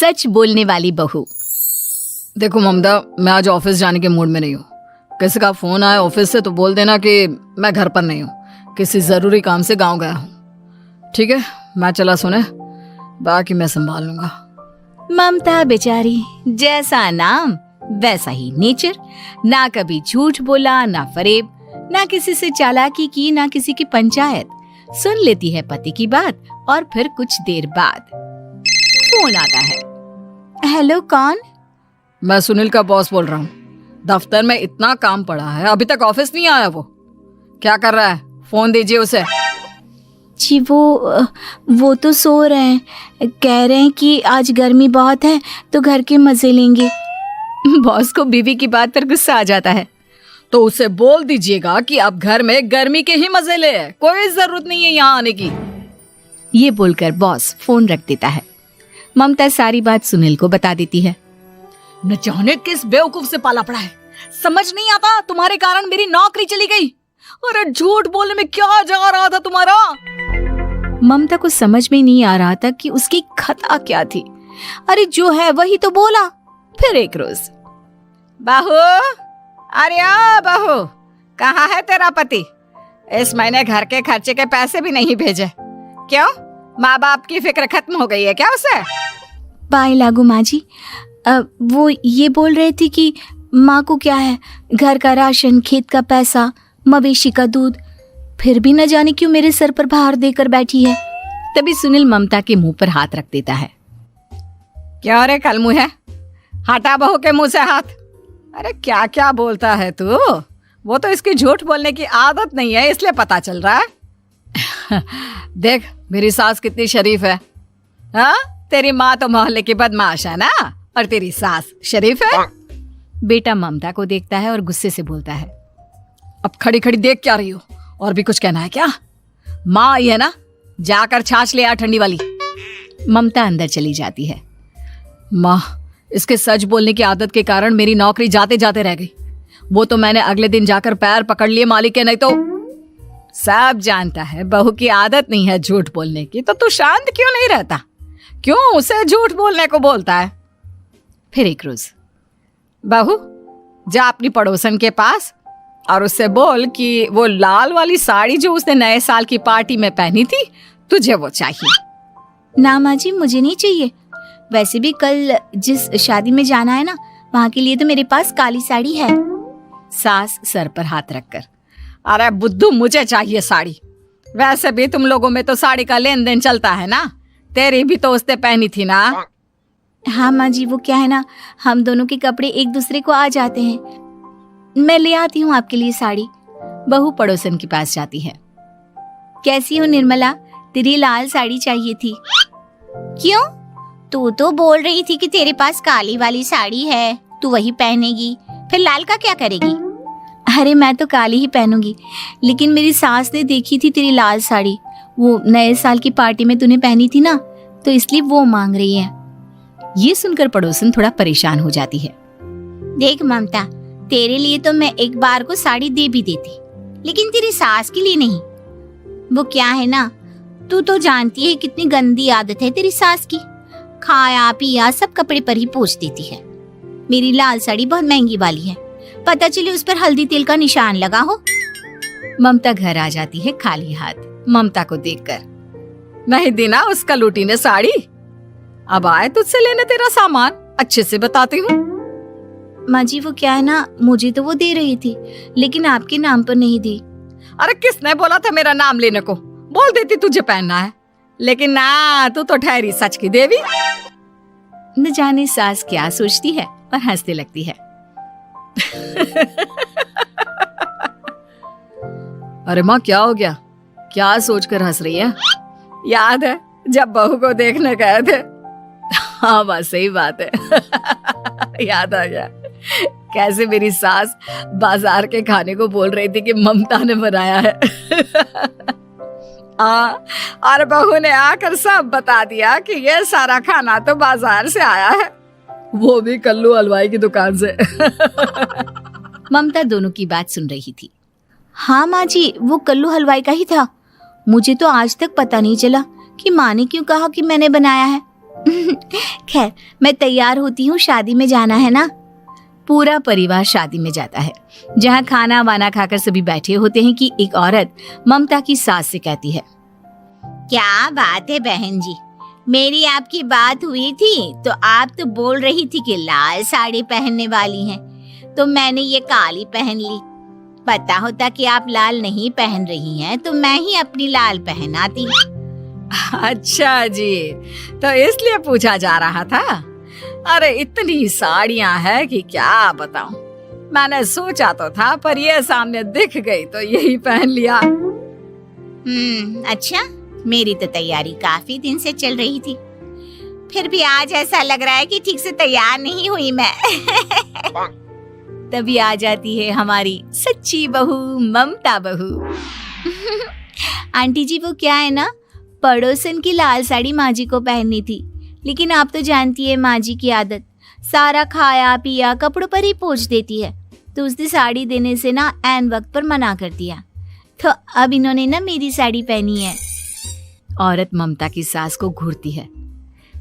सच बोलने वाली बहू। देखो ममता, मैं आज ऑफिस जाने के मूड में नहीं हूँ। किसी का फोन आया ऑफिस से तो बोल देना कि मैं घर पर नहीं हूँ, किसी जरूरी काम से गांव गया हूँ। ठीक है, मैं चला सोने, बाकी मैं संभाल लूंगा। ममता बेचारी, जैसा नाम वैसा ही नेचर। ना कभी झूठ बोला, ना फरेब, ना किसी से चालाकी की, ना किसी की पंचायत। सुन लेती है पति की बात और फिर कुछ देर बाद फोन आता है। हेलो, कौन? मैं सुनील का बॉस बोल रहा हूँ। दफ्तर में इतना काम पड़ा है, अभी तक ऑफिस नहीं आया। वो क्या कर रहा है? फोन दीजिए उसे। जी वो तो सो रहे हैं, कह रहे हैं कि आज गर्मी बहुत है तो घर के मजे लेंगे। बॉस को बीवी की बात पर गुस्सा आ जाता है। तो उसे बोल दीजिएगा कि अब घर में गर्मी के ही मजे ले, कोई जरूरत नहीं है यहाँ आने की। ये बोलकर बॉस फोन रख देता है। ममता सारी बात सुनील को बता देती है। न जाने किस बेवकूफ से पाला पड़ा है, समझ नहीं आता। तुम्हारे कारण मेरी नौकरी चली गई। अरे झूठ बोलने में क्या जा रहा था तुम्हारा? ममता को समझ में नहीं आ रहा था कि उसकी खता क्या थी। अरे जो है वही तो बोला। फिर एक रोज, बहू, अरे आ बहू, कहाँ है तेरा पति? इस महीने घर के खर्चे के पैसे भी नहीं भेजे। क्यों, माँ बाप की फिक्र खत्म हो गई है क्या उसे? पाए लागू माँ जी, वो ये बोल रहे थे कि माँ को क्या है, घर का राशन, खेत का पैसा, मवेशी का दूध, फिर भी न जाने क्यों मेरे सर पर भार देकर बैठी है। तभी सुनील ममता के मुंह पर हाथ रख देता है। क्या रे कल मुँह है, हटा बहू के मुंह से हाथ। अरे क्या क्या बोलता है तू? वो तो इसकी झूठ बोलने की आदत नहीं है, इसलिए पता चल रहा है। देख मेरी सास कितनी शरीफ है। हाँ, तेरी माँ तो मोहल्ले की बदमाश है ना, और तेरी सास शरीफ है। बेटा ममता को देखता है और गुस्से से बोलता है। अब खड़ी खड़ी देख क्या रही हो? और भी कुछ कहना है क्या? माँ आई है ना, जाकर छाछ ले आ ठंडी वाली। ममता अंदर चली जाती है। माँ, इसके सच बोलने की आदत के कारण मेरी नौकरी जाते जाते रह गई। वो तो मैंने अगले दिन जाकर पैर पकड़ लिए मालिक के, नहीं तो। सब जानता है बहू की आदत नहीं है झूठ बोलने की, तो तू शांत क्यों नहीं रहता? क्यों उसे झूठ बोलने को बोलता है? फिर एक रोज, बहू जा अपनी पड़ोसन के पास और उससे बोल कि वो लाल वाली साड़ी जो उसने नए साल की पार्टी में पहनी थी, तुझे वो चाहिए। ना माँ जी, मुझे नहीं चाहिए। वैसे भी कल जिस शादी में जाना है ना, वहाँ के लिए तो मेरे पास काली साड़ी है। सास सर पर हाथ रखकर, अरे बुद्धू, मुझे चाहिए साड़ी। वैसे भी तुम लोगों में तो साड़ी का लेन देन चलता है ना, तेरी भी तो उसने पहनी थी ना। हाँ माँ जी, वो क्या है ना, हम दोनों के कपड़े एक दूसरे को आ जाते हैं। मैं ले आती हूँ आपके लिए साड़ी। बहू पड़ोसन के पास जाती है। कैसी हो निर्मला, तेरी लाल साड़ी चाहिए थी। क्यों? तू तो बोल रही थी कि तेरे पास काली वाली साड़ी है, तू वही पहनेगी, फिर लाल का क्या करेगी? अरे मैं तो काली ही पहनूंगी, लेकिन मेरी सास ने देखी थी तेरी लाल साड़ी, वो नए साल की पार्टी में तूने पहनी थी ना, तो इसलिए वो मांग रही है। ये सुनकर पड़ोसन थोड़ा परेशान हो जाती है। देख ममता, तेरे लिए तो मैं एक बार को साड़ी दे भी देती, लेकिन तेरी सास के लिए नहीं। वो क्या है ना, तू तो जानती है कितनी गंदी आदत है तेरी सास की, खाया पिया सब कपड़े पर ही पोंछ देती है। मेरी लाल साड़ी बहुत महंगी वाली है, पता चले उस पर हल्दी तेल का निशान लगा हो। ममता घर आ जाती है खाली हाथ, ममता को देखकर। नहीं देना उसका लूटी ने साड़ी, अब आए तुझसे लेने तेरा सामान, अच्छे से बताती हूँ। माँ जी, वो क्या है ना, मुझे तो वो दे रही थी, लेकिन आपके नाम पर नहीं दी। अरे किसने बोला था मेरा नाम लेने को? बोल देती तुझे पहनना है, लेकिन ना, तू तो ठहरी सच की देवी। न जाने सास क्या सोचती है और हंसने लगती है। अरे माँ, क्या हो गया? क्या सोचकर हंस रही है? याद है जब बहू को देखने गए थे? हाँ बस सही बात है। याद आ गया कैसे मेरी सास बाजार के खाने को बोल रही थी कि ममता ने बनाया है। और बहू ने आकर सब बता दिया कि ये सारा खाना तो बाजार से आया है, वो भी कल्लू हलवाई की दुकान से। ममता दोनों की बात सुन रही थी। हाँ माँ जी, वो कल्लू हलवाई का ही था। मुझे तो आज तक पता नहीं चला कि माँ ने क्यों कहा कि मैंने बनाया है। खैर, मैं तैयार होती हूँ, शादी में जाना है ना। पूरा परिवार शादी में जाता है, जहाँ खाना वाना खाकर सभी बैठे होते हैं कि एक औरत ममता की सास से कहती है, क्या बात है बहन जी, मेरी आपकी बात हुई थी तो आप तो बोल रही थी कि लाल साड़ी पहनने वाली हैं, तो मैंने ये काली पहन ली। पता होता कि आप लाल नहीं पहन रही हैं तो मैं ही अपनी लाल पहनाती। अच्छा जी, तो इसलिए पूछा जा रहा था। अरे इतनी साड़ियां हैं कि क्या बताऊं। मैंने सोचा तो था, पर ये सामने दिख गई तो यही पहन लिया। अच्छा, मेरी तो तैयारी काफी दिन से चल रही थी, फिर भी आज ऐसा लग रहा है कि ठीक से तैयार नहीं हुई मैं। तभी आ जाती है हमारी सच्ची बहू, ममता बहू। आंटी जी, वो क्या है ना, पड़ोसन की लाल साड़ी माँ जी को पहननी थी, लेकिन आप तो जानती है माँ जी की आदत, सारा खाया पिया कपड़ों पर ही पोंछ देती है, तो उसने साड़ी देने से ना ऐन वक्त पर मना कर दिया, तो अब इन्होंने ना मेरी साड़ी पहनी है। औरत ममता की सास को घूरती है,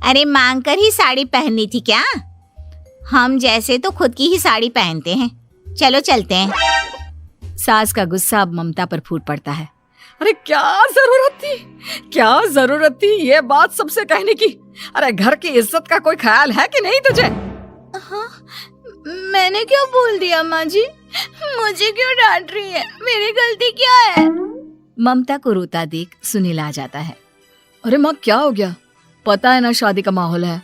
अरे मांग कर ही साड़ी पहननी थी क्या? हम जैसे तो खुद की ही साड़ी पहनते हैं, चलो चलते हैं। सास का गुस्सा अब ममता पर फूट पड़ता है। अरे क्या जरूरत थी ये बात सबसे कहने की? अरे घर की इज्जत का कोई ख्याल है कि नहीं तुझे? हाँ, मैंने क्या बोल दिया माँ जी? मुझे क्यों डांट रही है? मेरी गलती क्या है? ममता को रोता देख सुनील आ जाता है। अरे माँ, क्या हो गया? पता है ना शादी का माहौल है।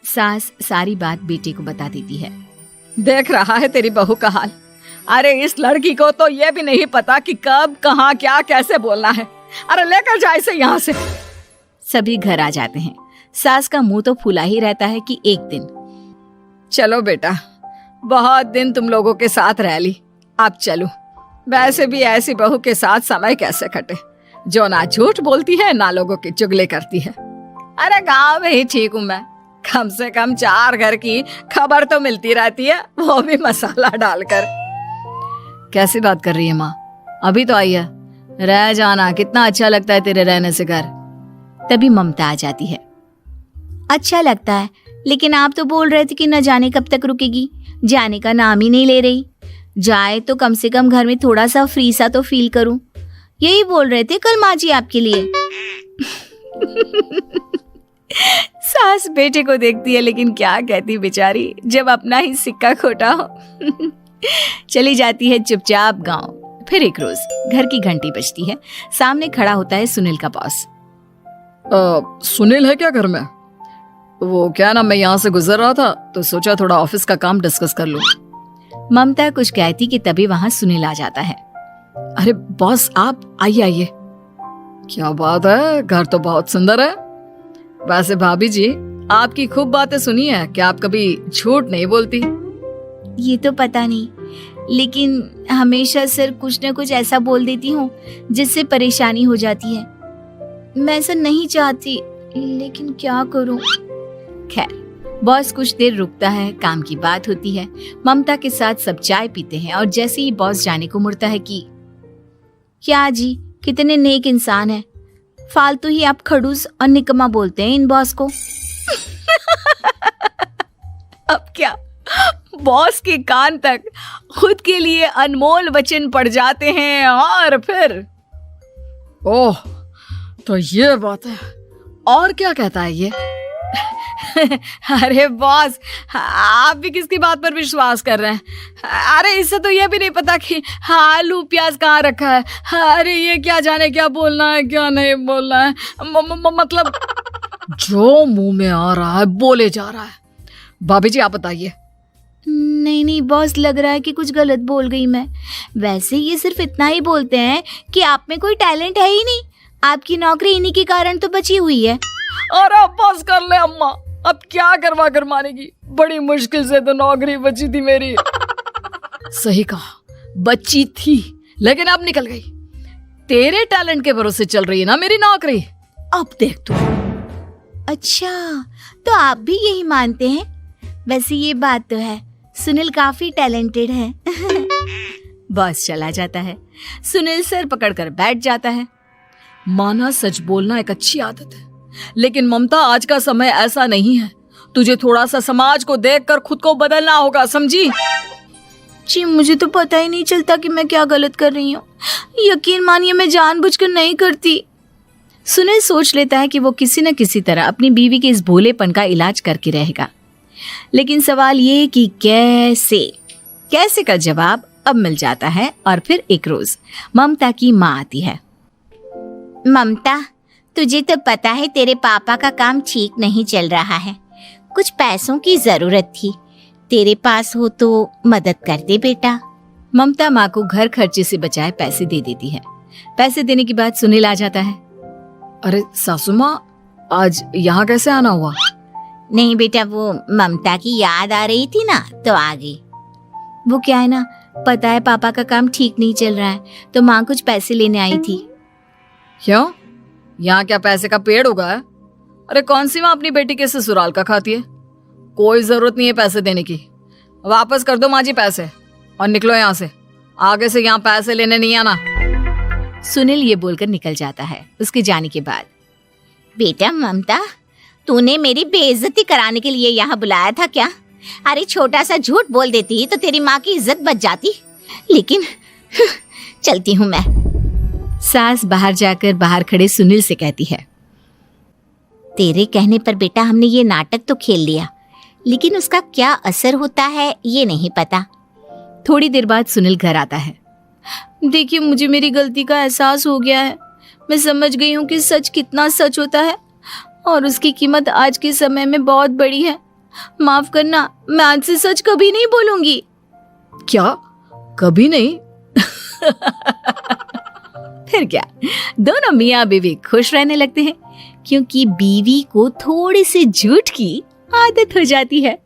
सास सारी बात बेटे को बता देती है। देख रहा है तेरी बहू का हाल। अरे इस लड़की को तो ये भी नहीं पता कि कब कहाँ क्या कैसे बोलना है। अरे लेकर जा इसे यहाँ से। सभी घर आ जाते हैं। सास का मुंह तो फूला ही रहता है कि एक दिन। चलो बेटा, बहुत दिन तुम लोगों के साथ रह ली, अब चलो। वैसे भी ऐसी बहू के साथ समय कैसे कटे, जो ना झूठ बोलती है ना लोगों की चुगली करती है। अरे गांव में ही ठीक हूँ मैं, कम से कम 4 घर की खबर तो मिलती रहती है, वो भी मसाला डालकर। कैसी बात कर रही है माँ? अभी तो आई है, रह जाना, कितना अच्छा लगता है तेरे रहने से घर। तभी ममता आ जाती है। अच्छा लगता है, लेकिन आप तो बोल रहे थे कि न जाने कब तक रुकेगी, जाने का नाम ही नहीं ले रही। जाए तो कम से कम घर में थोड़ा सा फ्री सा तो फील करूं, यही बोल रहे थे कल माँ जी आपके लिए। सास बेटे को देखती है, लेकिन क्या कहती बेचारी, जब अपना ही सिक्का खोटा हो। चली जाती है चुपचाप गांव। फिर एक रोज घर की घंटी बजती है। सामने खड़ा होता है सुनील का बॉस। सुनील है क्या घर में? वो क्या ना, मैं यहाँ से गुजर रहा था तो सोचा थोड़ा ऑफिस का काम डिस्कस कर लूं। ममता कुछ कहती कि तभी वहां सुनील आ जाता है। अरे बॉस, आप आइए आइए। क्या बात है, घर तो बहुत सुंदर है। वैसे भाभी जी, आपकी खूब बातें सुनी है कि आप कभी झूठ नहीं बोलती। ये तो पता नहीं, लेकिन हमेशा सर कुछ न कुछ ऐसा बोल देती हूँ जिससे परेशानी हो जाती है। मैं ऐसा नहीं चाहती, लेकिन क्या करूँ। खैर, बॉस कुछ देर रुकता है, काम की बात होती है। ममता के साथ सब चाय पीते हैं और जैसे ही बॉस जाने को मुड़ता है कि क्या जी, कितने नेक इंसान है, फालतू ही आप खड़ूस और निकम्मा बोलते हैं इन बॉस को। अब क्या, बॉस के कान तक खुद के लिए अनमोल वचन पड़ जाते हैं। और फिर ओह, तो ये बात है। और क्या कहता है ये? अरे बॉस, आप भी किसकी बात पर विश्वास कर रहे हैं? अरे इससे तो ये भी नहीं पता कि आलू प्याज कहाँ रखा है। अरे ये क्या जाने क्या बोलना है क्या नहीं बोलना है। मतलब जो मुंह में आ रहा है बोले जा रहा है। भाभी जी, आप बताइए। नहीं बॉस, लग रहा है कि कुछ गलत बोल गई मैं। वैसे ये सिर्फ इतना ही बोलते हैं कि आप में कोई टैलेंट है ही नहीं, आपकी नौकरी इन्हीं के कारण तो बची हुई है। और अब बस कर ले अम्मा, अब क्या करवा कर मानेगी, बड़ी मुश्किल से तो नौकरी बची थी मेरी। सही कहा, बची थी, लेकिन अब निकल गई। तेरे टैलेंट के भरोसे चल रही है ना मेरी नौकरी, अब देख तू। अच्छा, तो आप भी यही मानते हैं? वैसे ये बात तो है, सुनील काफी टैलेंटेड है। बॉस चला जाता है। सुनील सर पकड़कर बैठ जाता है। माना सच बोलना एक अच्छी आदत है, लेकिन ममता, आज का समय ऐसा नहीं है। तुझे थोड़ा सा समाज को देखकर खुद को बदलना होगा, समझी? जी मुझे तो पता ही नहीं चलता कि मैं क्या गलत कर रही हूँ। यकीन मानिए मैं जानबूझकर नहीं करती। सुनील सोच लेता है कि वो किसी न किसी तरह अपनी बीवी के इस भोलेपन का इलाज करके रहेगा, लेकिन सवाल ये कि कैसे का जवाब अब मिल जाता है। और फिर एक रोज ममता की माँ आती है। ममता, तुझे तो पता है तेरे पापा का काम ठीक नहीं चल रहा है, कुछ पैसों की जरूरत थी, तेरे पास हो तो मदद कर दे बेटा। ममता माँ को घर खर्चे से बचाए पैसे दे देती है। पैसे देने के बाद सुनील आ जाता है। अरे सासू माँ, आज यहाँ कैसे आना हुआ? नहीं बेटा, वो ममता की याद आ रही थी ना तो आ गई। वो क्या है ना, पता है पापा का काम ठीक नहीं चल रहा है, तो माँ कुछ पैसे लेने आई थी। क्यों? यहाँ क्या पैसे का पेड़ उगा है? अरे कौन सी माँ अपनी बेटी के ससुराल का खाती है? कोई जरूरत नहीं है पैसे देने की। वापस कर दो माँ जी पैसे और निकलो यहाँ से। आगे से यहाँ पैसे लेने नहीं आना। सुनील ये बोलकर निकल जाता है। उसके जाने के बाद, बेटा ममता, तूने मेरी बेइज्जती कराने के लिए यहाँ बुलाया था क्या? अरे छोटा सा झूठ बोल देती तो तेरी माँ की इज्जत बच जाती, लेकिन चलती हूँ मैं। सास बाहर खड़े सुनील से कहती है, तेरे कहने पर बेटा हमने ये नाटक तो खेल लिया, लेकिन उसका क्या असर होता है ये नहीं पता। थोड़ी देर बाद सुनील घर आता है। देखिए, मुझे मेरी गलती का एहसास हो गया है। मैं समझ गई हूँ कि सच कितना सच होता है और उसकी कीमत आज के समय में बहुत बड़ी है। माफ करना, मैं आज से सच कभी नहीं बोलूंगी। क्या? कभी नहीं? फिर क्या, दोनों मियाँ बीवी खुश रहने लगते हैं, क्योंकि बीवी को थोड़े से झूठ की आदत हो जाती है।